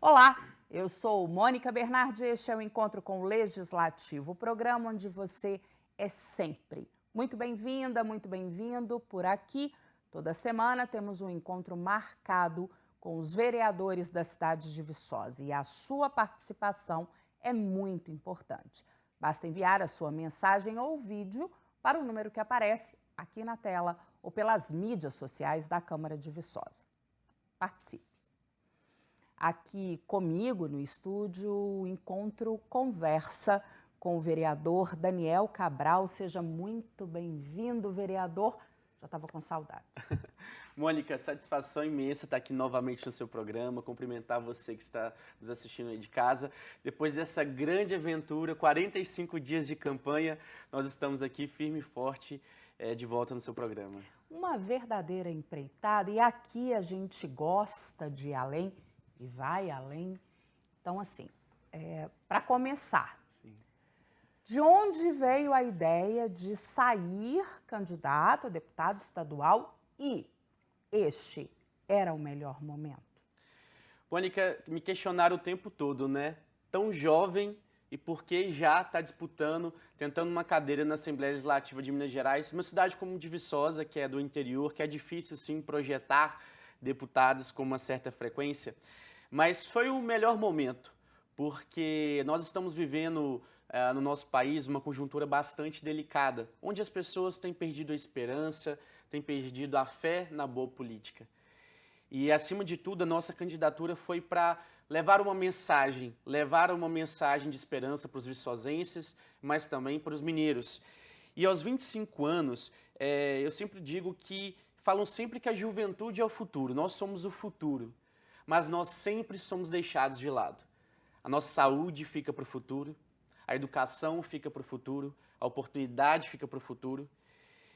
Olá, eu sou Mônica Bernardi e este é o Encontro com o Legislativo, o programa onde você é sempre muito bem-vinda, muito bem-vindo por aqui. Toda semana temos um encontro marcado com os vereadores da cidade de Viçosa e a sua participação é muito importante. Basta enviar a sua mensagem ou vídeo para o número que aparece aqui na tela ou pelas mídias sociais da Câmara de Viçosa. Participe! Aqui comigo no estúdio, o encontro conversa com o vereador Daniel Cabral. Seja muito bem-vindo, vereador. Já estava com saudades. Mônica, satisfação imensa estar aqui novamente no seu programa, cumprimentar você que está nos assistindo aí de casa. Depois dessa grande aventura, 45 dias de campanha, nós estamos aqui firme e forte de volta no seu programa. Uma verdadeira empreitada, e aqui a gente gosta de ir além e vai além. Então, assim, para começar, Sim. de onde veio a ideia de sair candidato a deputado estadual e este era o melhor momento? Mônica, me questionaram o tempo todo, né? Tão jovem e por que já está disputando, tentando uma cadeira na Assembleia Legislativa de Minas Gerais, uma cidade como de Viçosa, que é do interior, que é difícil sim projetar deputados com uma certa frequência. Mas foi o melhor momento, porque nós estamos vivendo no nosso país uma conjuntura bastante delicada, onde as pessoas têm perdido a esperança, têm perdido a fé na boa política. E, acima de tudo, a nossa candidatura foi para levar uma mensagem de esperança para os viçosenses, mas também para os mineiros. E aos 25 anos, eu sempre digo que, falam sempre que a juventude é o futuro, nós somos o futuro, mas nós sempre somos deixados de lado. A nossa saúde fica para o futuro, a educação fica para o futuro, a oportunidade fica para o futuro.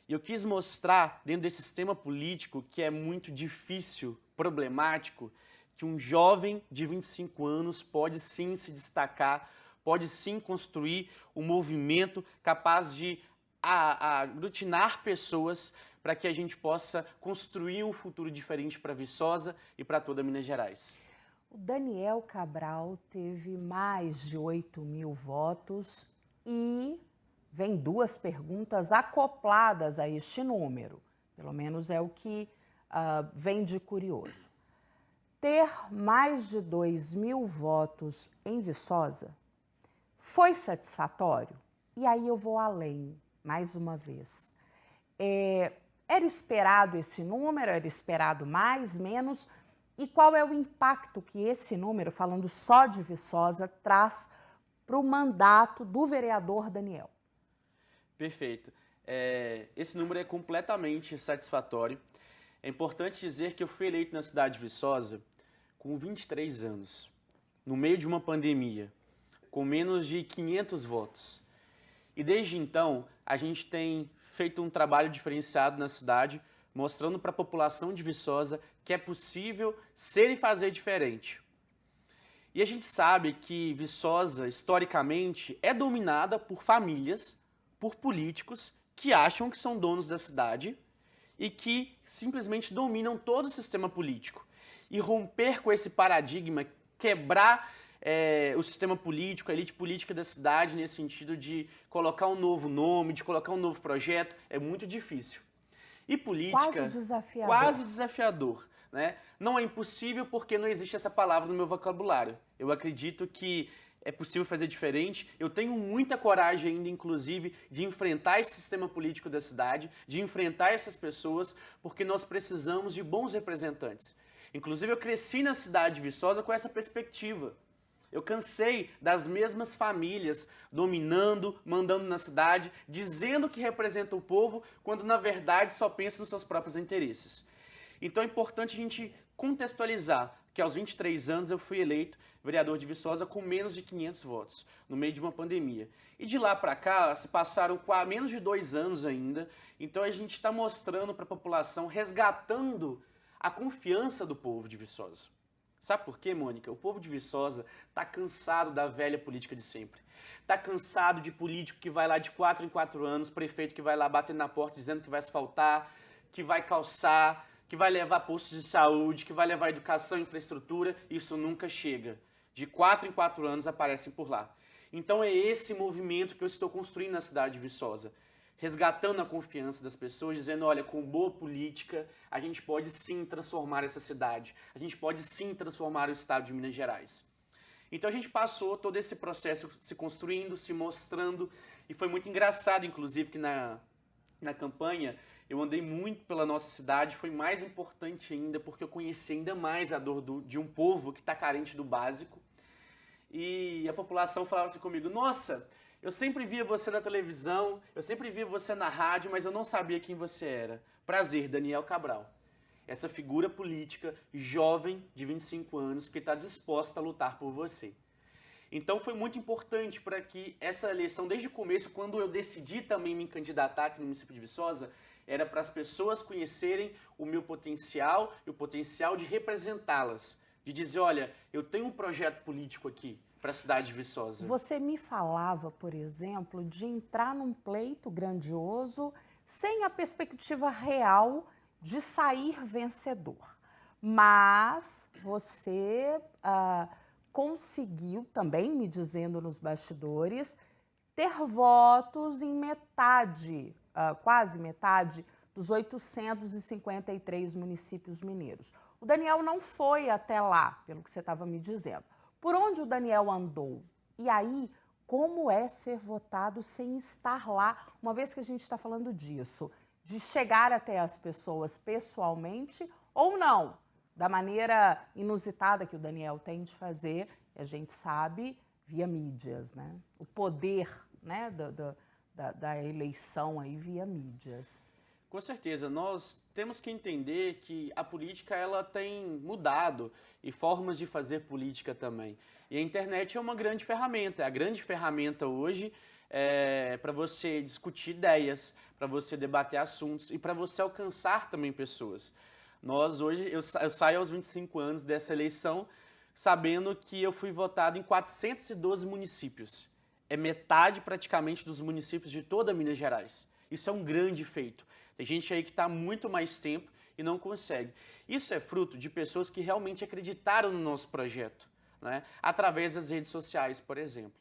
E eu quis mostrar, dentro desse sistema político que é muito difícil, problemático, que um jovem de 25 anos pode sim se destacar, pode sim construir um movimento capaz de aglutinar pessoas para que a gente possa construir um futuro diferente para Viçosa e para toda Minas Gerais. O Daniel Cabral teve mais de 8.000 votos e vem duas perguntas acopladas a este número. Pelo menos é o que vem de curioso. Ter mais de 2.000 votos em Viçosa foi satisfatório? E aí eu vou além, mais uma vez. Era esperado esse número? Era esperado mais, menos? E qual é o impacto que esse número, falando só de Viçosa, traz para o mandato do vereador Daniel? Perfeito. Esse número é completamente satisfatório. É importante dizer que eu fui eleito na cidade de Viçosa com 23 anos, no meio de uma pandemia, com menos de 500 votos. E desde então, a gente tem feito um trabalho diferenciado na cidade, mostrando para a população de Viçosa que é possível ser e fazer diferente. E a gente sabe que Viçosa, historicamente, é dominada por famílias, por políticos que acham que são donos da cidade e que simplesmente dominam todo o sistema político. E romper com esse paradigma, quebrar o sistema político, a elite política da cidade, nesse sentido de colocar um novo nome, de colocar um novo projeto, é muito difícil. E política, quase desafiador, né? Não é impossível porque não existe essa palavra no meu vocabulário. Eu acredito que é possível fazer diferente. Eu tenho muita coragem ainda, inclusive, de enfrentar esse sistema político da cidade, de enfrentar essas pessoas, porque nós precisamos de bons representantes. Inclusive, eu cresci na cidade de Viçosa com essa perspectiva. Eu cansei das mesmas famílias dominando, mandando na cidade, dizendo que representam o povo, quando na verdade só pensam nos seus próprios interesses. Então é importante a gente contextualizar que aos 23 anos eu fui eleito vereador de Viçosa com menos de 500 votos, no meio de uma pandemia. E de lá para cá se passaram menos de 2 anos ainda, então a gente está mostrando para a população, resgatando a confiança do povo de Viçosa. Sabe por quê, Mônica? O povo de Viçosa está cansado da velha política de sempre. Está cansado de político que vai lá de 4 em 4 anos, prefeito que vai lá batendo na porta dizendo que vai asfaltar, que vai calçar, que vai levar postos de saúde, que vai levar educação e infraestrutura, isso nunca chega. De 4 em 4 anos aparecem por lá. Então é esse movimento que eu estou construindo na cidade de Viçosa, resgatando a confiança das pessoas, dizendo, olha, com boa política, a gente pode sim transformar essa cidade, a gente pode sim transformar o estado de Minas Gerais. Então a gente passou todo esse processo se construindo, se mostrando, e foi muito engraçado, inclusive, que na campanha eu andei muito pela nossa cidade, foi mais importante ainda, porque eu conheci ainda mais a dor de um povo que está carente do básico. E a população falava assim comigo, nossa, eu sempre via você na televisão, eu sempre via você na rádio, mas eu não sabia quem você era. Prazer, Daniel Cabral. Essa figura política jovem de 25 anos que está disposta a lutar por você. Então foi muito importante para que essa eleição, desde o começo, quando eu decidi também me candidatar aqui no município de Viçosa, era para as pessoas conhecerem o meu potencial e o potencial de representá-las. De dizer, olha, eu tenho um projeto político aqui para a cidade de Viçosa. Você me falava, por exemplo, de entrar num pleito grandioso sem a perspectiva real de sair vencedor. Mas você conseguiu, também me dizendo nos bastidores, ter votos em metade, quase metade, dos 853 municípios mineiros. O Daniel não foi até lá, pelo que você estava me dizendo. Por onde o Daniel andou? E aí, como é ser votado sem estar lá, uma vez que a gente está falando disso, de chegar até as pessoas pessoalmente ou não, da maneira inusitada que o Daniel tem de fazer, a gente sabe, via mídias, né? O poder, né, da eleição aí via mídias. Com certeza, nós temos que entender que a política ela tem mudado e formas de fazer política também. E a internet é uma grande ferramenta, é a grande ferramenta hoje para você discutir ideias, para você debater assuntos e para você alcançar também pessoas. Nós hoje, eu saio aos 25 anos dessa eleição sabendo que eu fui votado em 412 municípios. É metade praticamente dos municípios de toda Minas Gerais. Isso é um grande feito. Tem gente aí que está há muito mais tempo e não consegue. Isso é fruto de pessoas que realmente acreditaram no nosso projeto, né? Através das redes sociais, por exemplo.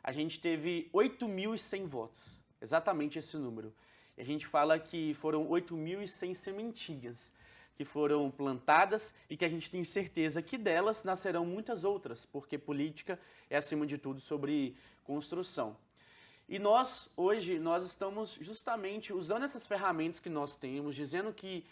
A gente teve 8.100 votos, exatamente esse número. E a gente fala que foram 8.100 sementinhas que foram plantadas e que a gente tem certeza que delas nascerão muitas outras, porque política é, acima de tudo, sobre construção. E nós, hoje, nós estamos justamente usando essas ferramentas que nós temos, dizendo que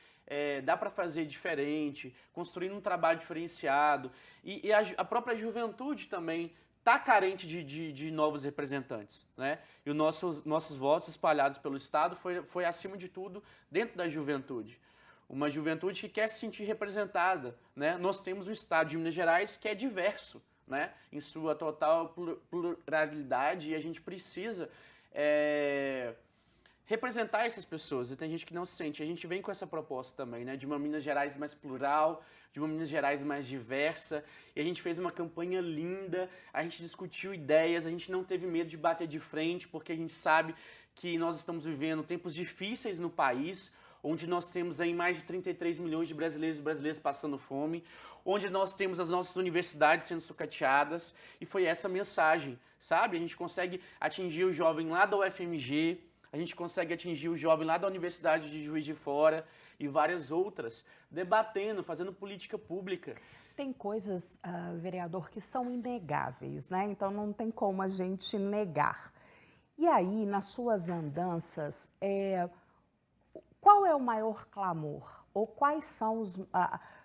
dá para fazer diferente, construindo um trabalho diferenciado. E a própria juventude também está carente de novos representantes, né? E os nossos votos espalhados pelo Estado foi, acima de tudo, dentro da juventude. Uma juventude que quer se sentir representada, né? Nós temos um Estado de Minas Gerais que é diverso, né, em sua total pluralidade, e a gente precisa representar essas pessoas, e tem gente que não se sente. A gente vem com essa proposta também, né, de uma Minas Gerais mais plural, de uma Minas Gerais mais diversa, e a gente fez uma campanha linda, a gente discutiu ideias, a gente não teve medo de bater de frente, porque a gente sabe que nós estamos vivendo tempos difíceis no país, onde nós temos aí mais de 33 milhões de brasileiros e brasileiras passando fome, onde nós temos as nossas universidades sendo sucateadas, e foi essa mensagem, sabe? A gente consegue atingir o jovem lá da UFMG, a gente consegue atingir o jovem lá da Universidade de Juiz de Fora e várias outras, debatendo, fazendo política pública. Tem coisas, vereador, que são inegáveis, né? Então não tem como a gente negar. E aí, nas suas andanças, qual é o maior clamor? Ou quais são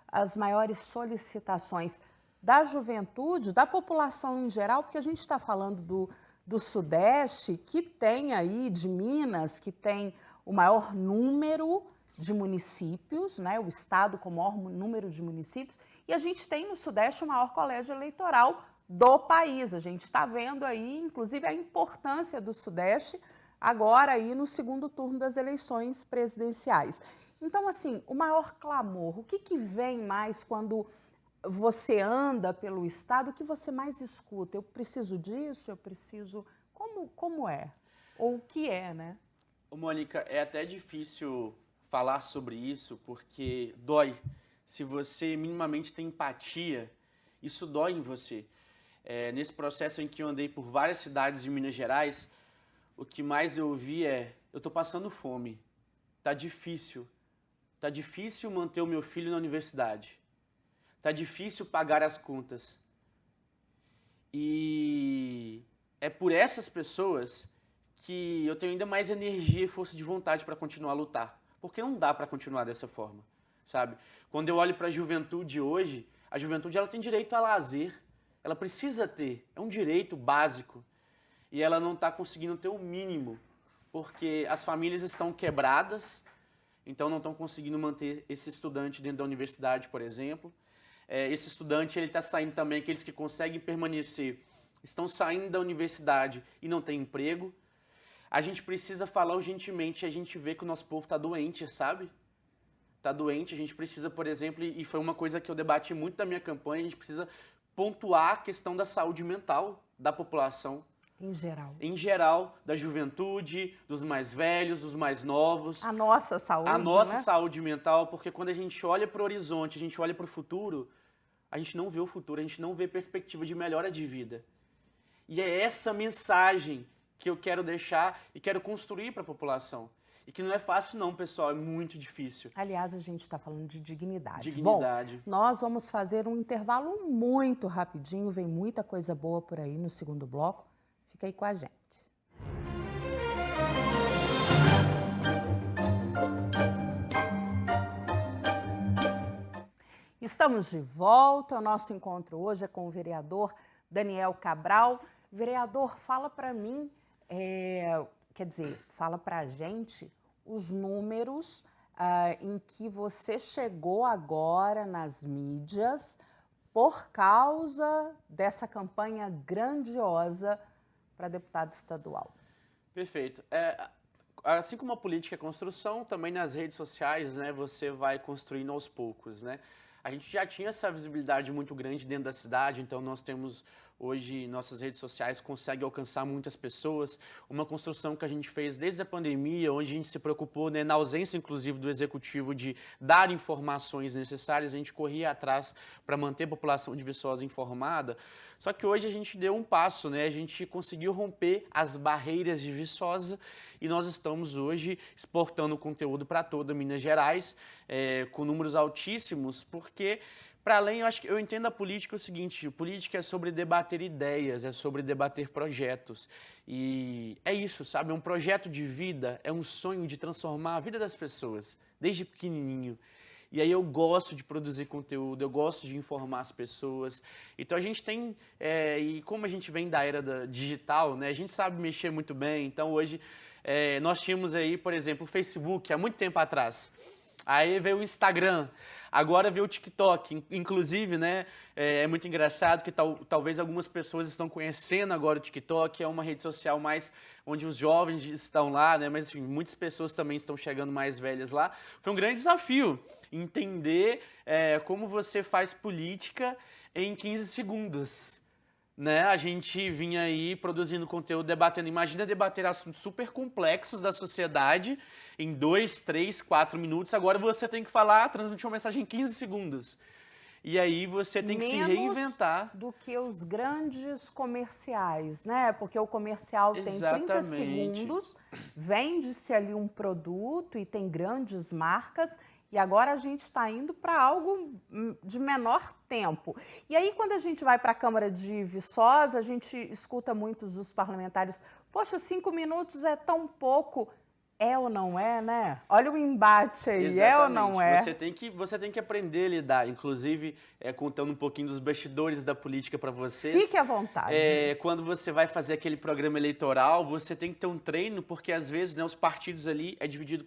as maiores solicitações da juventude, da população em geral? Porque a gente está falando do Sudeste, que tem aí, de Minas, que tem o maior número de municípios, né? O estado com o maior número de municípios, e a gente tem no Sudeste o maior colégio eleitoral do país. A gente está vendo aí, inclusive, a importância do Sudeste agora aí no segundo turno das eleições presidenciais. Então, assim, o maior clamor, o que vem mais quando você anda pelo estado, o que você mais escuta? Eu preciso disso, eu preciso... Como é? Ou o que é, né? Ô, Mônica, é até difícil falar sobre isso porque dói. Se você minimamente tem empatia, isso dói em você. Nesse processo em que eu andei por várias cidades de Minas Gerais, o que mais eu ouvi é: eu tô passando fome, tá difícil manter o meu filho na universidade, tá difícil pagar as contas. E é por essas pessoas que eu tenho ainda mais energia e força de vontade para continuar a lutar, porque não dá para continuar dessa forma, sabe? Quando eu olho para a juventude hoje, a juventude ela tem direito a lazer, ela precisa ter, é um direito básico, e ela não está conseguindo ter o mínimo, porque as famílias estão quebradas, então não estão conseguindo manter esse estudante dentro da universidade, por exemplo. Esse estudante ele está saindo também, aqueles que conseguem permanecer, estão saindo da universidade e não têm emprego. A gente precisa falar urgentemente, a gente vê que o nosso povo está doente, sabe? Está doente, a gente precisa, por exemplo, e foi uma coisa que eu debati muito na minha campanha, a gente precisa pontuar a questão da saúde mental da população. Em geral. Em geral, da juventude, dos mais velhos, dos mais novos. A nossa saúde, a nossa né? saúde mental, porque quando a gente olha para o horizonte, a gente olha para o futuro, a gente não vê o futuro, a gente não vê perspectiva de melhora de vida. E é essa mensagem que eu quero deixar e quero construir para a população. E que não é fácil não, pessoal, é muito difícil. Aliás, a gente está falando de dignidade. Dignidade. Bom, nós vamos fazer um intervalo muito rapidinho, vem muita coisa boa por aí no segundo bloco. Fica aí com a gente. Estamos de volta. O nosso encontro hoje é com o vereador Daniel Cabral. Vereador, fala para mim, fala para a gente os números em que você chegou agora nas mídias por causa dessa campanha grandiosa para deputado estadual. Perfeito. Assim como a política é construção, também nas redes sociais, né, você vai construindo aos poucos, né? A gente já tinha essa visibilidade muito grande dentro da cidade, então nós temos hoje, nossas redes sociais conseguem alcançar muitas pessoas. Uma construção que a gente fez desde a pandemia, onde a gente se preocupou, né, na ausência, inclusive, do executivo de dar informações necessárias, a gente corria atrás para manter a população de Viçosa informada. Só que hoje a gente deu um passo, né? A gente conseguiu romper as barreiras de Viçosa e nós estamos hoje exportando conteúdo para toda Minas Gerais, com números altíssimos, porque, para além, eu entendo a política o seguinte: política é sobre debater ideias, é sobre debater projetos. E é isso, sabe? É um projeto de vida, é um sonho de transformar a vida das pessoas, desde pequenininho. E aí eu gosto de produzir conteúdo, eu gosto de informar as pessoas. Então a gente tem, e como a gente vem da era digital, né, a gente sabe mexer muito bem. Então hoje nós tínhamos aí, por exemplo, o Facebook há muito tempo atrás. Aí veio o Instagram, agora veio o TikTok. Inclusive, né, é muito engraçado que talvez algumas pessoas estão conhecendo agora o TikTok, é uma rede social mais onde os jovens estão lá, né, mas enfim, muitas pessoas também estão chegando mais velhas lá. Foi um grande desafio entender como você faz política em 15 segundos. Né? A gente vinha aí produzindo conteúdo, debatendo. Imagina debater assuntos super complexos da sociedade em 2, 3, 4 minutos. Agora você tem que falar, transmitir uma mensagem em 15 segundos. E aí você tem que se reinventar. Do que os grandes comerciais, né? Porque o comercial tem 30 segundos, vende-se ali um produto e tem grandes marcas. E agora a gente está indo para algo de menor tempo. E aí, quando a gente vai para a Câmara de Viçosa, a gente escuta muitos dos parlamentares: poxa, 5 minutos é tão pouco. É ou não é, né? Olha o embate aí, exatamente. É ou não é? Você tem que aprender a lidar, inclusive contando um pouquinho dos bestidores da política para vocês. Fique à vontade. Quando você vai fazer aquele programa eleitoral, você tem que ter um treino, porque às vezes, né, os partidos ali é dividido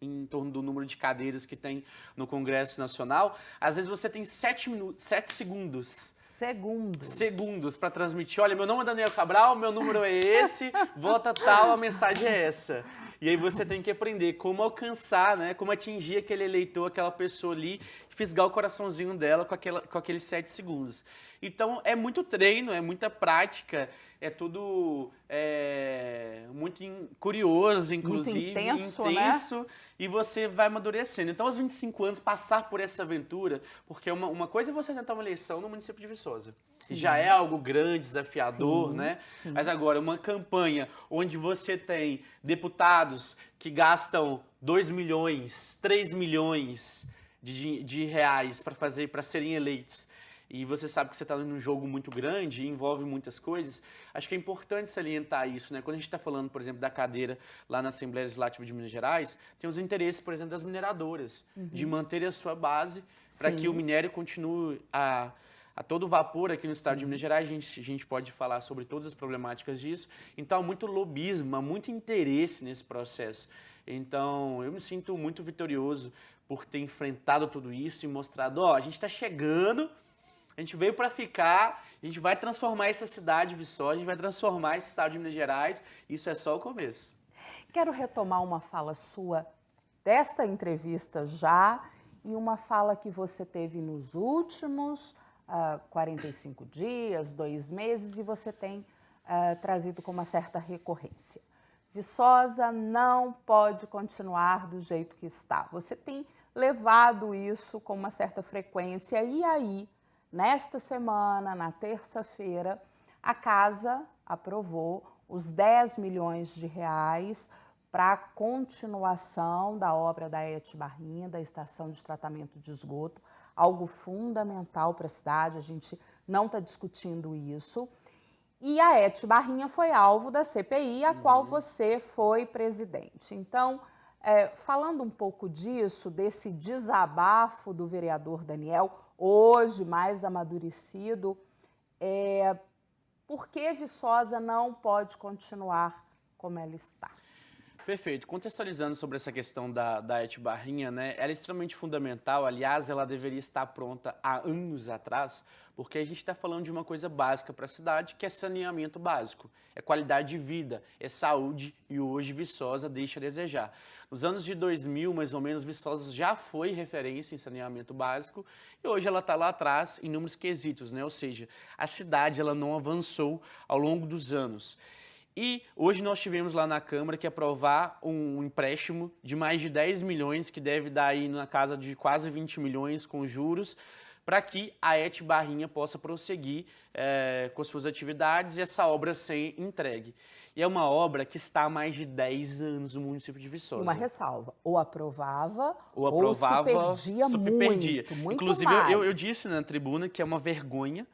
em torno do número de cadeiras que tem no Congresso Nacional. Às vezes você tem 7 segundos para transmitir. Olha, meu nome é Daniel Cabral, meu número é esse, vota tal, a mensagem é essa. E aí você tem que aprender como alcançar, né, como atingir aquele eleitor, aquela pessoa ali, fisgar o coraçãozinho dela com aqueles 7 segundos. Então, é muito treino, é muita prática, é tudo muito curioso, inclusive, muito intenso, né? E você vai amadurecendo. Então, aos 25 anos, passar por essa aventura, porque uma coisa é você tentar uma eleição no município de Viçosa, que já é algo grande, desafiador, sim, né? Sim. Mas agora, uma campanha onde você tem deputados que gastam 2 milhões, 3 milhões de reais para serem eleitos, e você sabe que você está num jogo muito grande e envolve muitas coisas, acho que é importante salientar isso, né? Quando a gente está falando, por exemplo, da cadeira lá na Assembleia Legislativa de Minas Gerais, tem os interesses, por exemplo, das mineradoras, de manter a sua base para que o minério continue a todo vapor aqui no estado de Minas Gerais. A gente pode falar sobre todas as problemáticas disso. Então, há muito lobismo, há muito interesse nesse processo. Então, eu me sinto muito vitorioso por ter enfrentado tudo isso e mostrado, a gente está chegando, a gente veio para ficar, a gente vai transformar essa cidade de Viçosa, a gente vai transformar esse estado de Minas Gerais, isso é só o começo. Quero retomar uma fala sua desta entrevista já e uma fala que você teve nos últimos 45 dias, 2 meses, e você tem trazido com uma certa recorrência. Viçosa não pode continuar do jeito que está. Você tem levado isso com uma certa frequência e aí, nesta semana, na terça-feira, a Casa aprovou os 10 milhões de reais para a continuação da obra da ET Barrinha, da estação de tratamento de esgoto, algo fundamental para a cidade, a gente não está discutindo isso. E a ET Barrinha foi alvo da CPI, a qual você foi presidente. Então, falando um pouco disso, desse desabafo do vereador Daniel, hoje mais amadurecido, por que Viçosa não pode continuar como ela está? Perfeito. Contextualizando sobre essa questão da ET Barrinha, né, ela é extremamente fundamental. Aliás, ela deveria estar pronta há anos atrás, porque a gente está falando de uma coisa básica para a cidade, que é saneamento básico, é qualidade de vida, é saúde, e hoje Viçosa deixa a desejar. Nos anos de 2000, mais ou menos, Viçosa já foi referência em saneamento básico, e hoje ela está lá atrás em inúmeros quesitos, né? Ou seja, a cidade ela não avançou ao longo dos anos. E hoje nós tivemos lá na Câmara que aprovar um empréstimo de mais de 10 milhões, que deve dar aí na casa de quase 20 milhões com juros, para que a ET Barrinha possa prosseguir com suas atividades e essa obra ser entregue. E é uma obra que está há mais de 10 anos no município de Viçosa. Uma ressalva, ou aprovava, ou se perdia muito Inclusive, mais. eu disse na tribuna que é uma vergonha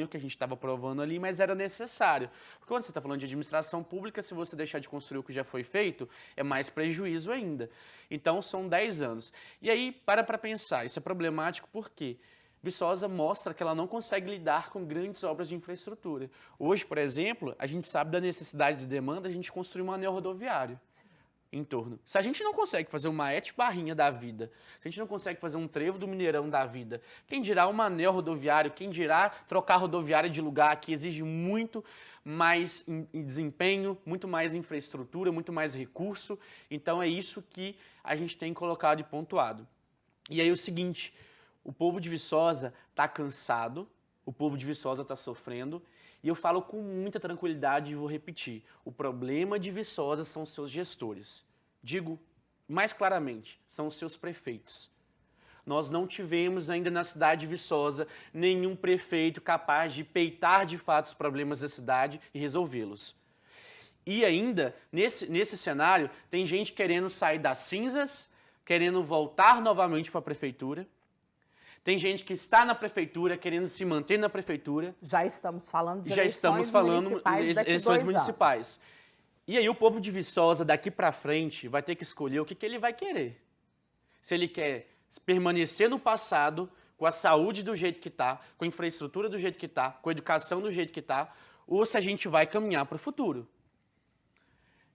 o que a gente estava aprovando ali, mas era necessário. Porque quando você está falando de administração pública, se você deixar de construir o que já foi feito, é mais prejuízo ainda. Então, são 10 anos. E aí, para pensar, isso é problemático porque Viçosa mostra que ela não consegue lidar com grandes obras de infraestrutura. Hoje, por exemplo, a gente sabe da necessidade de demanda, a gente construir um anel rodoviário em torno. Se a gente não consegue fazer uma ET Barrinha da vida, se a gente não consegue fazer um trevo do Mineirão da vida, quem dirá um anel rodoviário, quem dirá trocar rodoviária de lugar, que exige muito mais em desempenho, muito mais infraestrutura, muito mais recurso. Então é isso que a gente tem colocado e pontuado. E aí o seguinte, o povo de Viçosa está cansado, o povo de Viçosa está sofrendo, e eu falo com muita tranquilidade e vou repetir. O problema de Viçosa são os seus gestores. Digo mais claramente, são os seus prefeitos. Nós não tivemos ainda na cidade de Viçosa nenhum prefeito capaz de peitar de fato os problemas da cidade e resolvê-los. E ainda, nesse cenário, tem gente querendo sair das cinzas, querendo voltar novamente para a prefeitura. Tem gente que está na prefeitura, querendo se manter na prefeitura. Já estamos falando de eleições municipais. E aí o povo de Viçosa, daqui para frente, vai ter que escolher o que ele vai querer. Se ele quer permanecer no passado, com a saúde do jeito que está, com a infraestrutura do jeito que está, com a educação do jeito que está, ou se a gente vai caminhar para o futuro.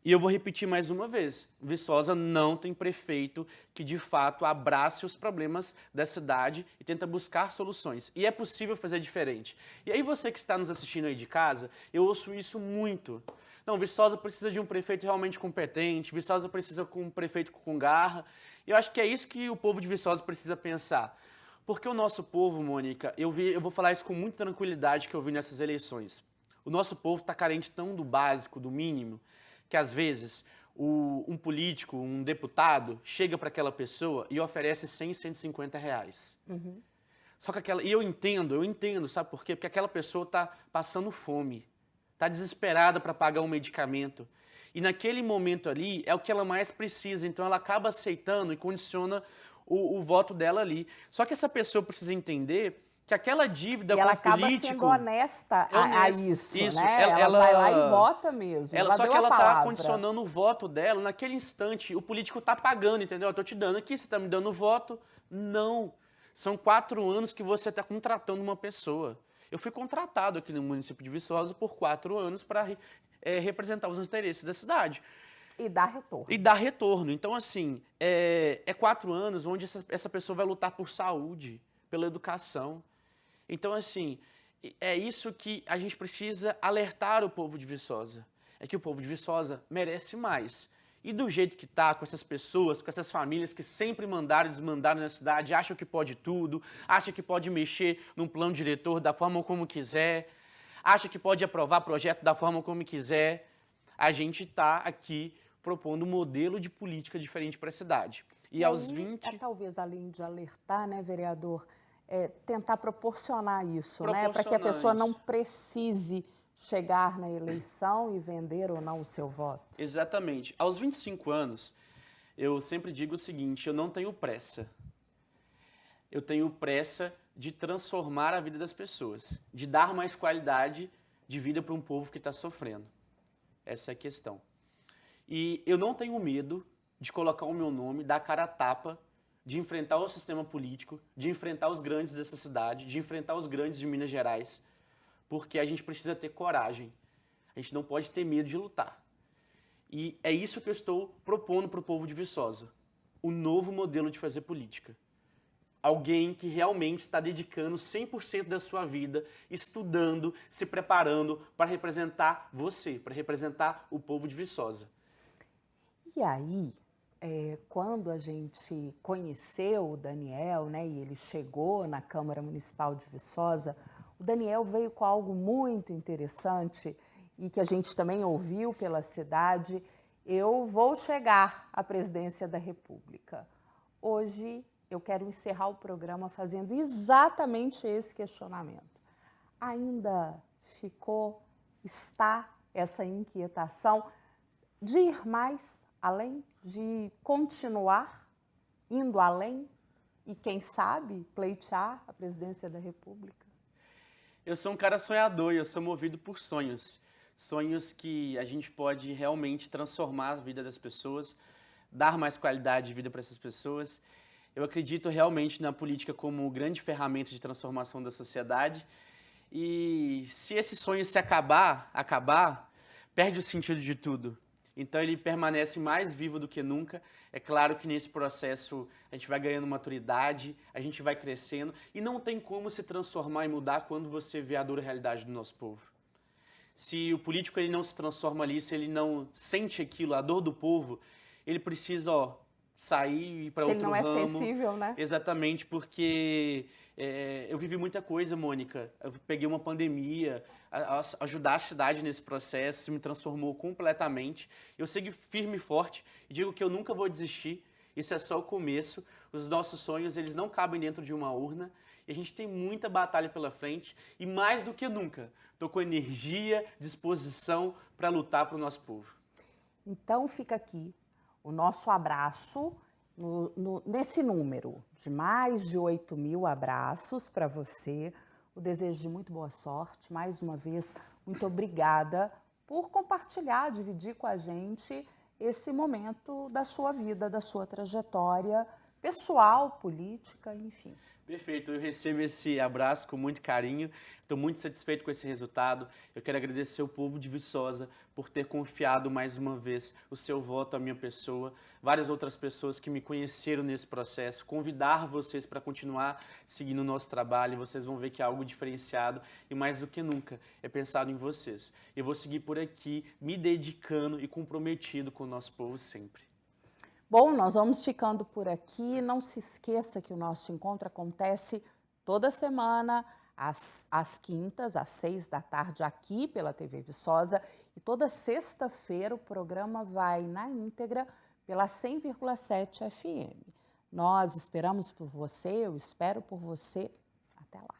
E eu vou repetir mais uma vez, Viçosa não tem prefeito que de fato abrace os problemas da cidade e tenta buscar soluções. E é possível fazer diferente. E aí você que está nos assistindo aí de casa, eu ouço isso muito. Não, Viçosa precisa de um prefeito realmente competente, Viçosa precisa de um prefeito com garra. E eu acho que é isso que o povo de Viçosa precisa pensar. Porque o nosso povo, Mônica, eu vou falar isso com muita tranquilidade que eu vi nessas eleições. O nosso povo está carente tão do básico, do mínimo, que às vezes um político, um deputado, chega para aquela pessoa e oferece 100, 150 reais. Só que e eu entendo, sabe por quê? Porque aquela pessoa está passando fome, está desesperada para pagar um medicamento. E naquele momento ali é o que ela mais precisa, então ela acaba aceitando e condiciona o voto dela ali. Só que essa pessoa precisa entender que aquela dívida E com ela o acaba político... sendo honesta é a honesta. isso, né? Ela Ela vai lá e vota mesmo. Ela só deu que a ela tá palavra. condicionando o voto dela naquele instante. O político tá pagando, entendeu? Eu tô te dando aqui, você tá me dando o voto. Não. São 4 anos que você está contratando uma pessoa. Eu fui contratado aqui no município de Viçosa por 4 anos para representar os interesses da cidade. E dá retorno. E dar retorno. Então, assim, é 4 anos onde essa pessoa vai lutar por saúde, pela educação. Então, assim, é isso que a gente precisa alertar o povo de Viçosa. É que o povo de Viçosa merece mais. E do jeito que tá, com essas pessoas, com essas famílias que sempre mandaram e desmandaram na cidade, acham que pode tudo, acham que pode mexer num plano diretor da forma como quiser, acham que pode aprovar projeto da forma como quiser, a gente está aqui propondo um modelo de política diferente para a cidade. E aos aí, 20... talvez, além de alertar, né, vereador, tentar proporcionar isso, né? Para que a proporcionar pessoa não isso. precise chegar na eleição e vender ou não o seu voto. Exatamente. Aos 25 anos, eu sempre digo o seguinte, eu não tenho pressa. Eu tenho pressa de transformar a vida das pessoas, de dar mais qualidade de vida para um povo que está sofrendo. Essa é a questão. E eu não tenho medo de colocar o meu nome, dar cara a tapa, de enfrentar o sistema político, de enfrentar os grandes dessa cidade, de enfrentar os grandes de Minas Gerais, porque a gente precisa ter coragem. A gente não pode ter medo de lutar. E é isso que eu estou propondo para o povo de Viçosa. O novo modelo de fazer política. Alguém que realmente está dedicando 100% da sua vida, estudando, se preparando para representar você, para representar o povo de Viçosa. E aí, quando a gente conheceu o Daniel, né, e ele chegou na Câmara Municipal de Viçosa, o Daniel veio com algo muito interessante e que a gente também ouviu pela cidade. Eu vou chegar à presidência da República. Hoje eu quero encerrar o programa fazendo exatamente esse questionamento. Ainda está essa inquietação de ir mais além, de continuar indo além e, quem sabe, pleitear a presidência da República? Eu sou um cara sonhador e eu sou movido por sonhos. Sonhos que a gente pode realmente transformar a vida das pessoas, dar mais qualidade de vida para essas pessoas. Eu acredito realmente na política como grande ferramenta de transformação da sociedade. E se esse sonho se acabar, perde o sentido de tudo. Então ele permanece mais vivo do que nunca. É claro que nesse processo a gente vai ganhando maturidade, a gente vai crescendo e não tem como se transformar e mudar quando você vê a dura realidade do nosso povo. Se o político ele não se transforma ali, se ele não sente aquilo, a dor do povo, ele precisa sair e ir para outro ramo. Se ele não é sensível, né? Exatamente, porque eu vivi muita coisa, Mônica. Eu peguei uma pandemia, ajudar a cidade nesse processo, isso me transformou completamente. Eu segui firme e forte e digo que eu nunca vou desistir. Isso é só o começo. Os nossos sonhos, eles não cabem dentro de uma urna. E a gente tem muita batalha pela frente. E mais do que nunca, estou com energia, disposição para lutar para o nosso povo. Então fica aqui o nosso abraço nesse número de mais de 8.000 abraços para você. O desejo de muito boa sorte. Mais uma vez, muito obrigada por compartilhar, dividir com a gente esse momento da sua vida, da sua trajetória pessoal, política, enfim. Perfeito, eu recebo esse abraço com muito carinho, estou muito satisfeito com esse resultado. Eu quero agradecer ao povo de Viçosa por ter confiado mais uma vez o seu voto à minha pessoa, várias outras pessoas que me conheceram nesse processo, convidar vocês para continuar seguindo o nosso trabalho, vocês vão ver que é algo diferenciado e mais do que nunca é pensado em vocês. Eu vou seguir por aqui me dedicando e comprometido com o nosso povo sempre. Bom, nós vamos ficando por aqui. Não se esqueça que o nosso encontro acontece toda semana, às quintas, às 6 da tarde, aqui pela TV Viçosa. E toda sexta-feira o programa vai na íntegra pela 100,7 FM. Nós esperamos por você, eu espero por você. Até lá.